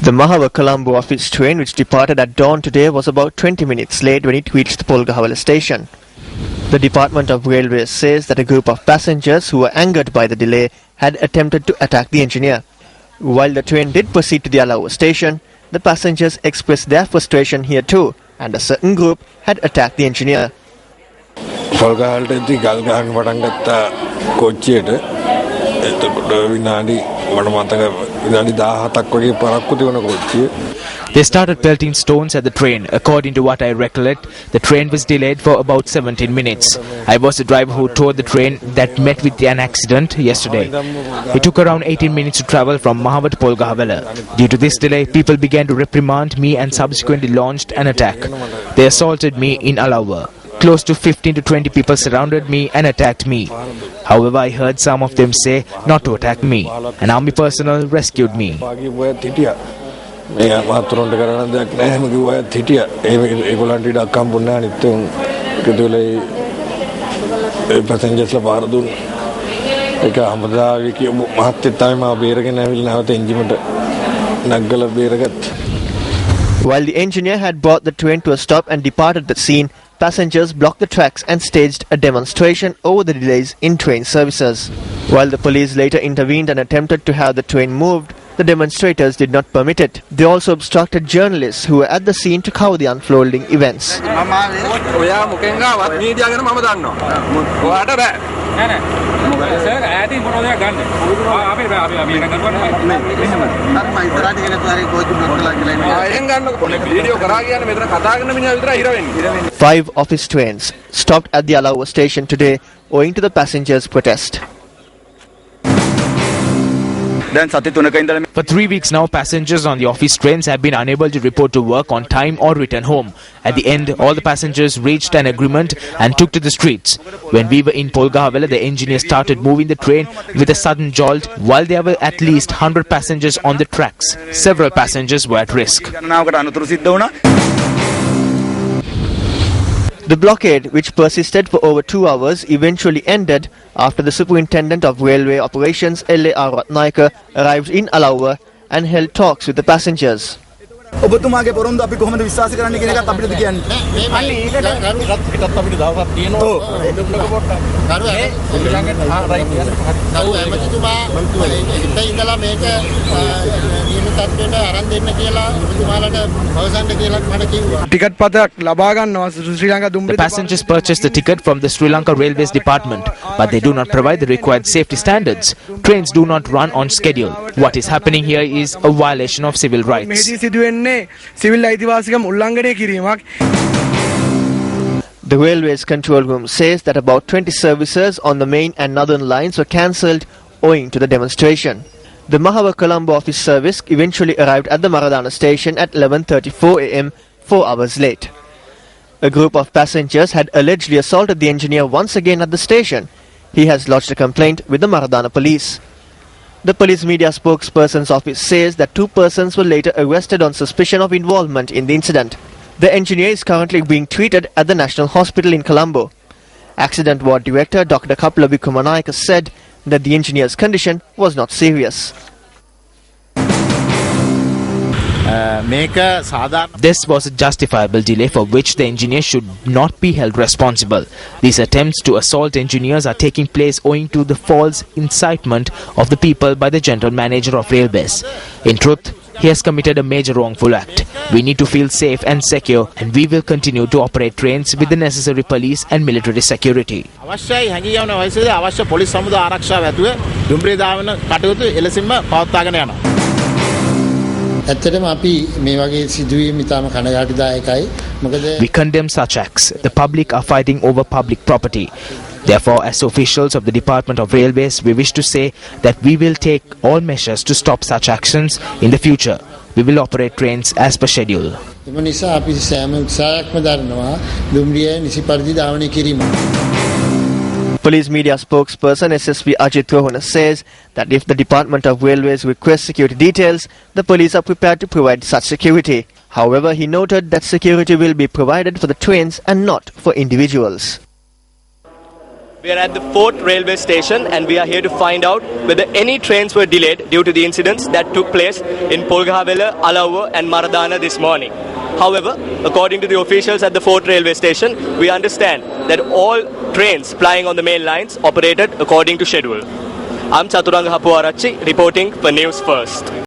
The Mahawar Colombo office train, which departed at dawn today, was about 20 minutes late when it reached the Polgahawala station. The Department of Railways says that a group of passengers who were angered by the delay had attempted to attack the engineer. While the train did proceed to the Alawa station, the passengers expressed their frustration here too, and a certain group had attacked the engineer. They started pelting stones at the train. According to what I recollect, the train was delayed for about 17 minutes. I was the driver who towed the train that met with an accident yesterday. It took around 18 minutes to travel from Mahawar to Polgahawala. Due to this delay, people began to reprimand me and subsequently launched an attack. They assaulted me in Alawa. Close to 15 to 20 people surrounded me and attacked me. However, I heard some of them say not to attack me. An army personnel rescued me. While the engineer had brought the train to a stop and departed the scene, passengers blocked the tracks and staged a demonstration over the delays in train services. While the police later intervened and attempted to have the train moved, the demonstrators did not permit it. They also obstructed journalists who were at the scene to cover the unfolding events. Five office trains stopped at the Alawa station today owing to the passengers' protest. For 3 weeks now, passengers on the office trains have been unable to report to work on time or return home. At the end, all the passengers reached an agreement and took to the streets. When we were in Polgahawala, the engineer started moving the train with a sudden jolt while there were at least 100 passengers on the tracks. Several passengers were at risk. The blockade, which persisted for over 2 hours, eventually ended after the Superintendent of Railway Operations, L.A.R. Ratnayaka, arrived in Alawa and held talks with the passengers. ඔබතුමාගේ පොරොන්දු අපි කොහොමද විශ්වාස කරන්න කියන එකත් අපිට කියන්නේ. අන්න ඒකට පිටත් අපිට දවසක් තියෙනවා. ඔව්. එමෙතුමා ඉඳලා මේක නියම තත්ත්වයට අරන් දෙන්න කියලා ඔබතුමාලට අවසන්ට කියලා මට කිව්වා. ටිකට් පතක් ලබා ගන්නවා ශ්‍රී ලංකා දුම්රිය. The passengers purchased the ticket from the Sri Lanka Railways Department, but they do not provide the required safety standards. Trains do not run on schedule. What is happening here is a violation of civil rights. The Railways Control Room says that about 20 services on the main and northern lines were cancelled owing to the demonstration. The Mahawar Colombo office service eventually arrived at the Maradana station at 11:34 am, 4 hours late. A group of passengers had allegedly assaulted the engineer once again at the station. He has lodged a complaint with the Maradana police. The police media spokesperson's office says that 2 persons were later arrested on suspicion of involvement in the incident. The engineer is currently being treated at the National Hospital in Colombo. Accident Ward Director Dr. Kapla Vikumanayaka said that the engineer's condition was not serious. This was a justifiable delay for which the engineer should not be held responsible. These attempts to assault engineers are taking place owing to the false incitement of the people by the General Manager of Railways. In truth, he has committed a major wrongful act. We need to feel safe and secure, and we will continue to operate trains with the necessary police and military security. We condemn such acts. The public are fighting over public property. Therefore, as officials of the Department of Railways, we wish to say that we will take all measures to stop such actions in the future. We will operate trains as per schedule. Police media spokesperson SSP Ajit Rohana says that if the Department of Railways requests security details, the police are prepared to provide such security. However, he noted that security will be provided for the trains and not for individuals. We are at the Fort railway station and we are here to find out whether any trains were delayed due to the incidents that took place in Polgahawela, Alauwa and Maradana this morning. However, according to the officials at the Fort railway station, we understand that all trains plying on the main lines operated according to schedule. I'm Chaturanga Hapuarachi reporting for News First.